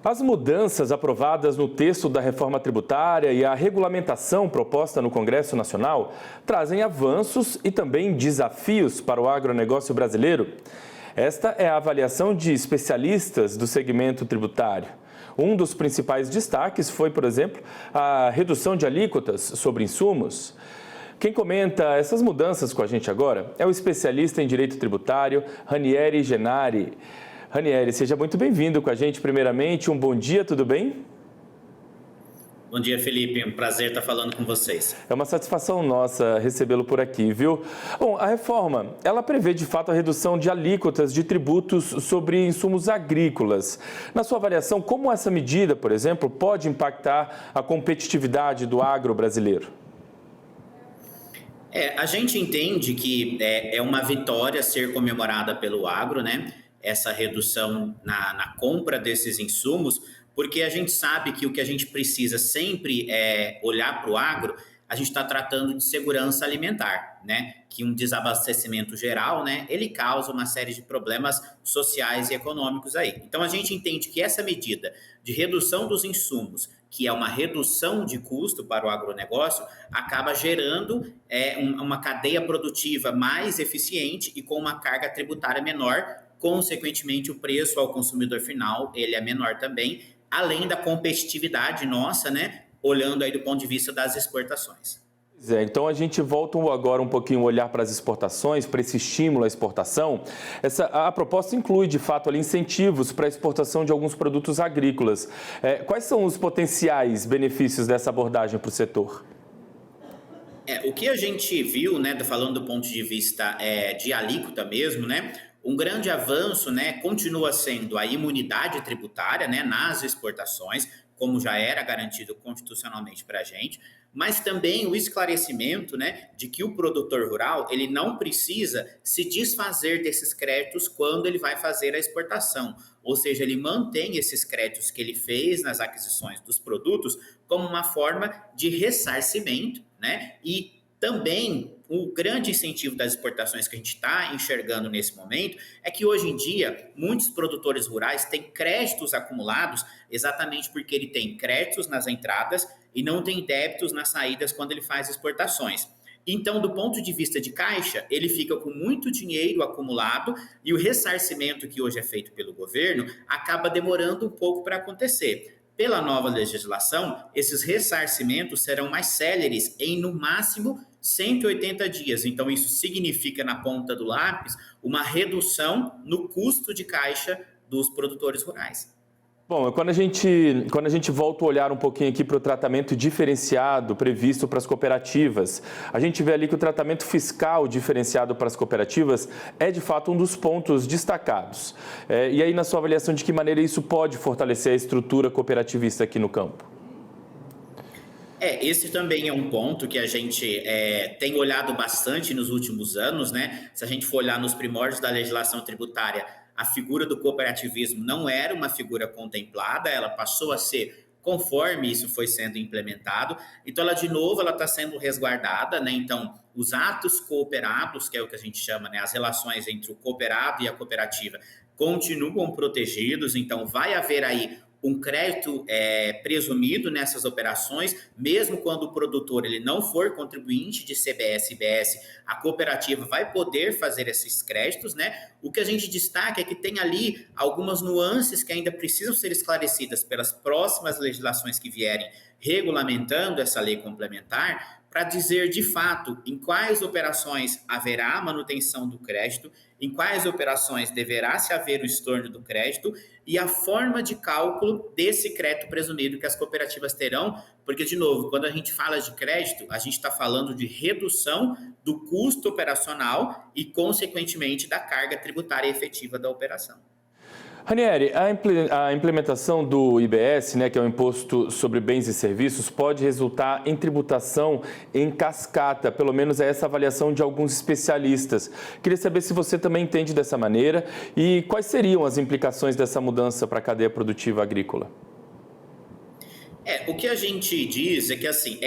As mudanças aprovadas no texto da reforma tributária e a regulamentação proposta no Congresso Nacional trazem avanços e também desafios para o agronegócio brasileiro. Esta é a avaliação de especialistas do segmento tributário. Um dos principais destaques foi, por exemplo, a redução de alíquotas sobre insumos. Quem comenta essas mudanças com a gente agora é o especialista em direito tributário, Ranieri Genari. Ranieri, seja muito bem-vindo com a gente. Primeiramente, um bom dia, tudo bem? Bom dia, Felipe. Um prazer estar falando com vocês. É uma satisfação nossa recebê-lo por aqui, viu? Bom, a reforma, ela prevê de fato a redução de alíquotas de tributos sobre insumos agrícolas. Na sua avaliação, como essa medida, por exemplo, pode impactar a competitividade do agro brasileiro? A gente entende que é uma vitória a ser comemorada pelo agro, né? Essa redução na compra desses insumos, porque a gente sabe que o que a gente precisa sempre é olhar para o agro. A gente está tratando de segurança alimentar, né? Que um desabastecimento geral, né? Ele causa uma série de problemas sociais e econômicos aí. Então a gente entende que essa medida de redução dos insumos, que é uma redução de custo para o agronegócio, acaba gerando uma cadeia produtiva mais eficiente e com uma carga tributária menor. Consequentemente, o preço ao consumidor final ele é menor também, além da competitividade nossa, né? Olhando aí do ponto de vista das exportações. Então a gente volta agora um pouquinho a olhar para as exportações, para esse estímulo à exportação. A proposta inclui, de fato, ali, incentivos para a exportação de alguns produtos agrícolas. Quais são os potenciais benefícios dessa abordagem para o setor? O que a gente viu, né, falando do ponto de vista de alíquota mesmo, né, um grande avanço, né, continua sendo a imunidade tributária, né, nas exportações, como já era garantido constitucionalmente para a gente, mas também o esclarecimento, né, de que o produtor rural ele não precisa se desfazer desses créditos quando ele vai fazer a exportação, ou seja, ele mantém esses créditos que ele fez nas aquisições dos produtos como uma forma de ressarcimento, né, e também o grande incentivo das exportações que a gente está enxergando nesse momento é que hoje em dia muitos produtores rurais têm créditos acumulados exatamente porque ele tem créditos nas entradas e não tem débitos nas saídas quando ele faz exportações. Então, do ponto de vista de caixa, ele fica com muito dinheiro acumulado e o ressarcimento que hoje é feito pelo governo acaba demorando um pouco para acontecer. Pela nova legislação, esses ressarcimentos serão mais céleres em, no máximo, 180 dias. Então, isso significa, na ponta do lápis, uma redução no custo de caixa dos produtores rurais. Bom, quando a gente volta a olhar um pouquinho aqui para o tratamento diferenciado previsto para as cooperativas, a gente vê ali que o tratamento fiscal diferenciado para as cooperativas é de fato um dos pontos destacados. E aí, na sua avaliação, de que maneira isso pode fortalecer a estrutura cooperativista aqui no campo? Esse também é um ponto que a gente tem olhado bastante nos últimos anos, né? Se a gente for olhar nos primórdios da legislação tributária, a figura do cooperativismo não era uma figura contemplada, ela passou a ser conforme isso foi sendo implementado. Então, ela, de novo, ela está sendo resguardada, né? Então, os atos cooperados, que é o que a gente chama, né? As relações entre o cooperado e a cooperativa, continuam protegidos. Então, vai haver aí um crédito presumido nessas operações, mesmo quando o produtor ele não for contribuinte de CBS e IBS, a cooperativa vai poder fazer esses créditos, né? O que a gente destaca é que tem ali algumas nuances que ainda precisam ser esclarecidas pelas próximas legislações que vierem regulamentando essa lei complementar, para dizer de fato em quais operações haverá manutenção do crédito, em quais operações deverá se haver o estorno do crédito e a forma de cálculo desse crédito presumido que as cooperativas terão, porque, de novo, quando a gente fala de crédito, a gente está falando de redução do custo operacional e, consequentemente, da carga tributária efetiva da operação. Ranieri, a implementação do IBS, né, que é o Imposto sobre Bens e Serviços, pode resultar em tributação em cascata, pelo menos é essa avaliação de alguns especialistas. Queria saber se você também entende dessa maneira e quais seriam as implicações dessa mudança para a cadeia produtiva agrícola. O que a gente diz é que, assim,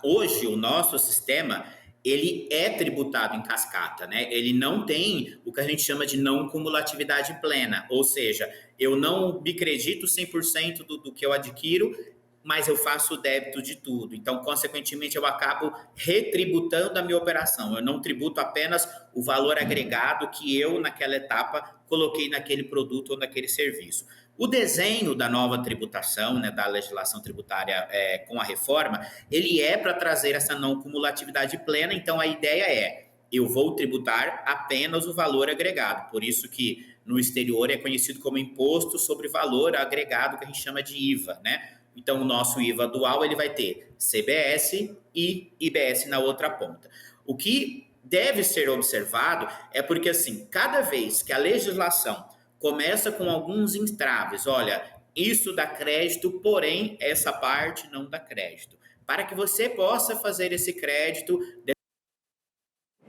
hoje o nosso sistema ele é tributado em cascata, né? Ele não tem o que a gente chama de não cumulatividade plena, ou seja, eu não me credito 100% do que eu adquiro, mas eu faço o débito de tudo. Então, consequentemente, eu acabo retributando a minha operação. Eu não tributo apenas o valor agregado que eu, naquela etapa, coloquei naquele produto ou naquele serviço. O desenho da nova tributação, né, da legislação tributária com a reforma, ele é para trazer essa não cumulatividade plena. Então, a ideia é, eu vou tributar apenas o valor agregado. Por isso que no exterior é conhecido como imposto sobre valor agregado, que a gente chama de IVA, né? Então, o nosso IVA dual, ele vai ter CBS e IBS na outra ponta. O que deve ser observado é porque, assim, cada vez que a legislação começa com alguns entraves, olha, isso dá crédito, porém, essa parte não dá crédito. Para que você possa fazer esse crédito,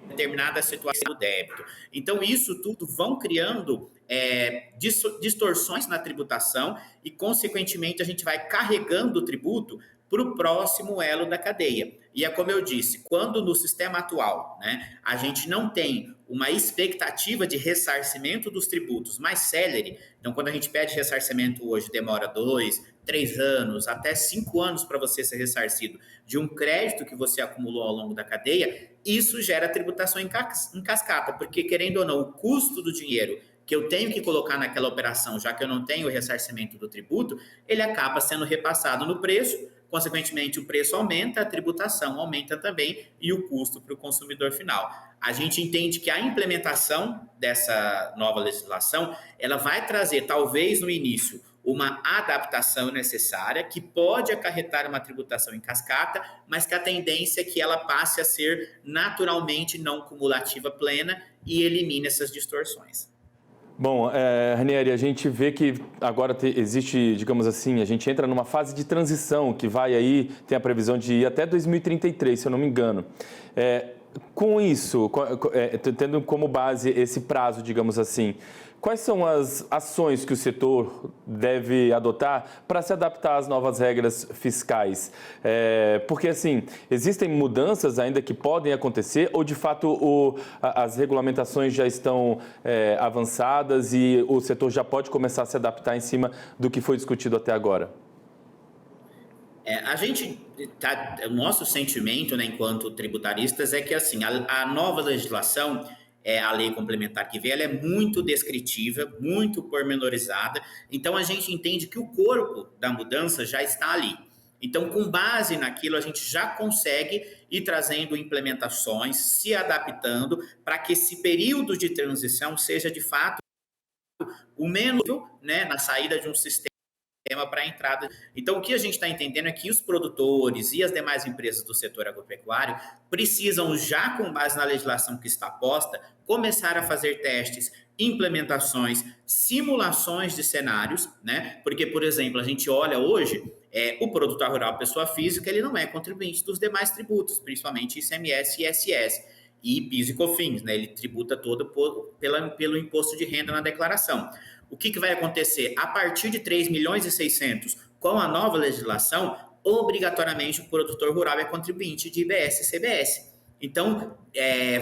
determinada situação do débito. Então, isso tudo vão criando distorções na tributação e, consequentemente, a gente vai carregando o tributo para o próximo elo da cadeia. E é como eu disse, quando no sistema atual, né, a gente não tem uma expectativa de ressarcimento dos tributos mais célere, então quando a gente pede ressarcimento hoje, demora 2, 3 anos, até 5 anos para você ser ressarcido de um crédito que você acumulou ao longo da cadeia, isso gera tributação em cascata, porque querendo ou não, o custo do dinheiro que eu tenho que colocar naquela operação, já que eu não tenho o ressarcimento do tributo, ele acaba sendo repassado no preço, consequentemente o preço aumenta, a tributação aumenta também e o custo para o consumidor final. A gente entende que a implementação dessa nova legislação, ela vai trazer, talvez no início, uma adaptação necessária que pode acarretar uma tributação em cascata, mas que a tendência é que ela passe a ser naturalmente não cumulativa plena e elimine essas distorções. Bom, Ranieri, a gente vê que agora existe, digamos assim, a gente entra numa fase de transição que vai aí, tem a previsão de ir até 2033, se eu não me engano. Com isso, tendo como base esse prazo, digamos assim, quais são as ações que o setor deve adotar para se adaptar às novas regras fiscais? Porque, assim, existem mudanças ainda que podem acontecer ou, de fato, as regulamentações já estão avançadas e o setor já pode começar a se adaptar em cima do que foi discutido até agora? O nosso sentimento, né, enquanto tributaristas, é que assim, a nova legislação, a lei complementar que vem, ela é muito descritiva, muito pormenorizada, então a gente entende que o corpo da mudança já está ali. Então, com base naquilo, a gente já consegue ir trazendo implementações, se adaptando, para que esse período de transição seja, de fato, o menos, né, na saída de um sistema para a entrada. Então, o que a gente está entendendo é que os produtores e as demais empresas do setor agropecuário precisam, já com base na legislação que está posta, começar a fazer testes, implementações, simulações de cenários, né? Porque, por exemplo, a gente olha hoje, o produtor rural, pessoa física, ele não é contribuinte dos demais tributos, principalmente ICMS e ISS. E PIS e COFINS, né? Ele tributa todo pelo imposto de renda na declaração. O que vai acontecer? A partir de 3 milhões e 600, com a nova legislação, obrigatoriamente o produtor rural é contribuinte de IBS e CBS. Então,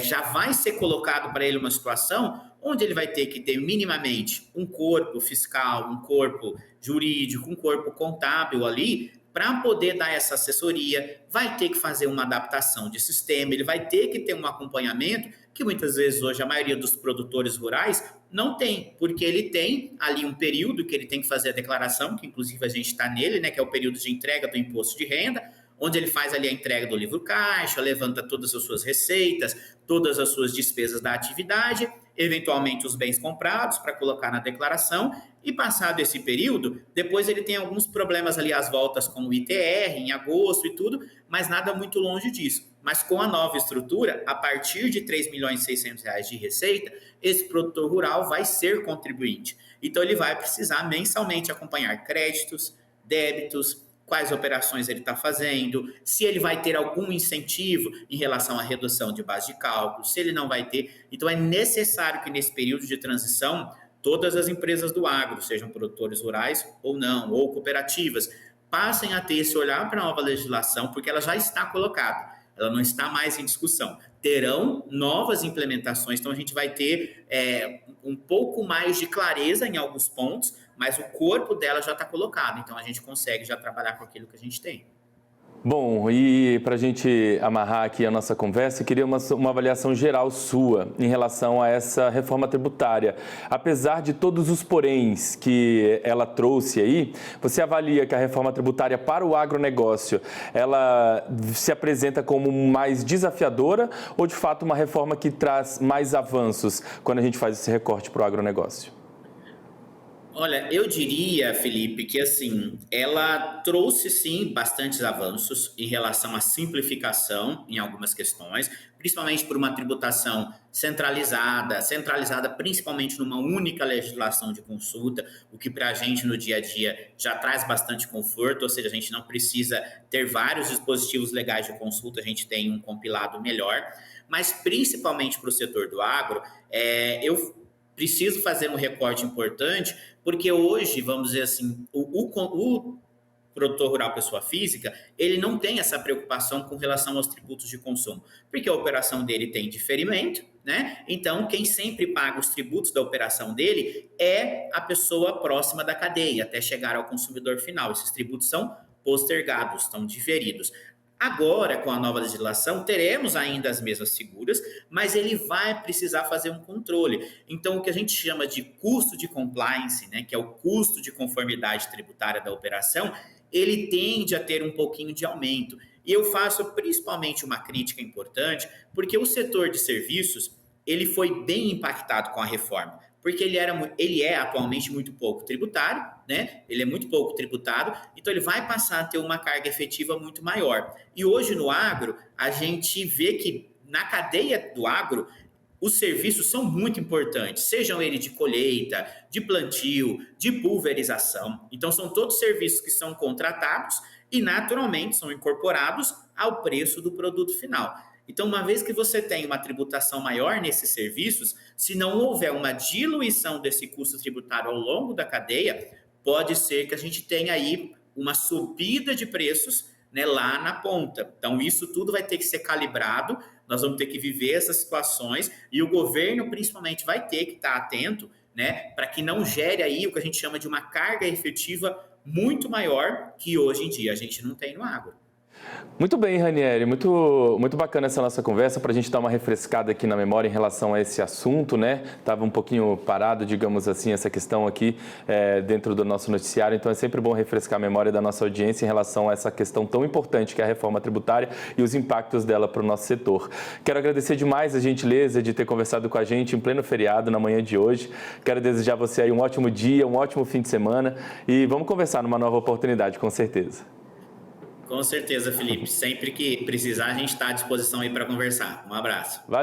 já vai ser colocado para ele uma situação onde ele vai ter que ter minimamente um corpo fiscal, um corpo jurídico, um corpo contábil ali, para poder dar essa assessoria, vai ter que fazer uma adaptação de sistema, ele vai ter que ter um acompanhamento que muitas vezes hoje a maioria dos produtores rurais não tem, porque ele tem ali um período que ele tem que fazer a declaração, que inclusive a gente está nele, né, que é o período de entrega do imposto de renda, onde ele faz ali a entrega do livro caixa, levanta todas as suas receitas, todas as suas despesas da atividade, eventualmente os bens comprados para colocar na declaração, e passado esse período, depois ele tem alguns problemas ali às voltas com o ITR, em agosto e tudo, mas nada muito longe disso. Mas com a nova estrutura, a partir de R$ 3 milhões e 600 reais de receita, esse produtor rural vai ser contribuinte. Então ele vai precisar mensalmente acompanhar créditos, débitos, quais operações ele está fazendo, se ele vai ter algum incentivo em relação à redução de base de cálculo, se ele não vai ter. Então é necessário que nesse período de transição, todas as empresas do agro, sejam produtores rurais ou não, ou cooperativas, passem a ter esse olhar para a nova legislação, porque ela já está colocada. ela não está mais em discussão. Terão novas implementações, então a gente vai ter um pouco mais de clareza em alguns pontos, mas o corpo dela já está colocado, então a gente consegue já trabalhar com aquilo que a gente tem. Bom, e para a gente amarrar aqui a nossa conversa, eu queria uma avaliação geral sua em relação a essa reforma tributária. Apesar de todos os poréns que ela trouxe aí, você avalia que a reforma tributária para o agronegócio, ela se apresenta como mais desafiadora ou, de fato, uma reforma que traz mais avanços quando a gente faz esse recorte para o agronegócio? Olha, eu diria, Felipe, que assim, ela trouxe sim bastantes avanços em relação à simplificação em algumas questões, principalmente por uma tributação centralizada principalmente numa única legislação de consulta, o que para a gente no dia a dia já traz bastante conforto, ou seja, a gente não precisa ter vários dispositivos legais de consulta, a gente tem um compilado melhor, mas principalmente para o setor do agro, eu preciso fazer um recorte importante, porque hoje, vamos dizer assim, o produtor rural pessoa física, ele não tem essa preocupação com relação aos tributos de consumo, porque a operação dele tem diferimento, né? Então, quem sempre paga os tributos da operação dele é a pessoa próxima da cadeia, até chegar ao consumidor final. Esses tributos são postergados, estão diferidos. Agora, com a nova legislação, teremos ainda as mesas figuras, mas ele vai precisar fazer um controle. Então, o que a gente chama de custo de compliance, né, que é o custo de conformidade tributária da operação, ele tende a ter um pouquinho de aumento. E eu faço principalmente uma crítica importante, porque o setor de serviços, ele foi bem impactado com a reforma, porque ele é atualmente muito pouco tributário, né? Ele é muito pouco tributado, então ele vai passar a ter uma carga efetiva muito maior. E hoje no agro, a gente vê que na cadeia do agro, os serviços são muito importantes, sejam eles de colheita, de plantio, de pulverização. Então são todos serviços que são contratados e naturalmente são incorporados ao preço do produto final. Então, uma vez que você tem uma tributação maior nesses serviços, se não houver uma diluição desse custo tributário ao longo da cadeia, pode ser que a gente tenha aí uma subida de preços, né, lá na ponta. Então, isso tudo vai ter que ser calibrado, nós vamos ter que viver essas situações e o governo, principalmente, vai ter que estar atento, né, para que não gere aí o que a gente chama de uma carga efetiva muito maior que hoje em dia a gente não tem no agro. Muito bem, Ranieri, muito bacana essa nossa conversa para a gente dar uma refrescada aqui na memória em relação a esse assunto, né? Estava um pouquinho parado, digamos assim, essa questão aqui dentro do nosso noticiário, então é sempre bom refrescar a memória da nossa audiência em relação a essa questão tão importante que é a reforma tributária e os impactos dela para o nosso setor. Quero agradecer demais a gentileza de ter conversado com a gente em pleno feriado na manhã de hoje. Quero desejar a você aí um ótimo dia, um ótimo fim de semana e vamos conversar numa nova oportunidade, com certeza. Com certeza, Felipe. Sempre que precisar, a gente está à disposição aí para conversar. Um abraço. Valeu.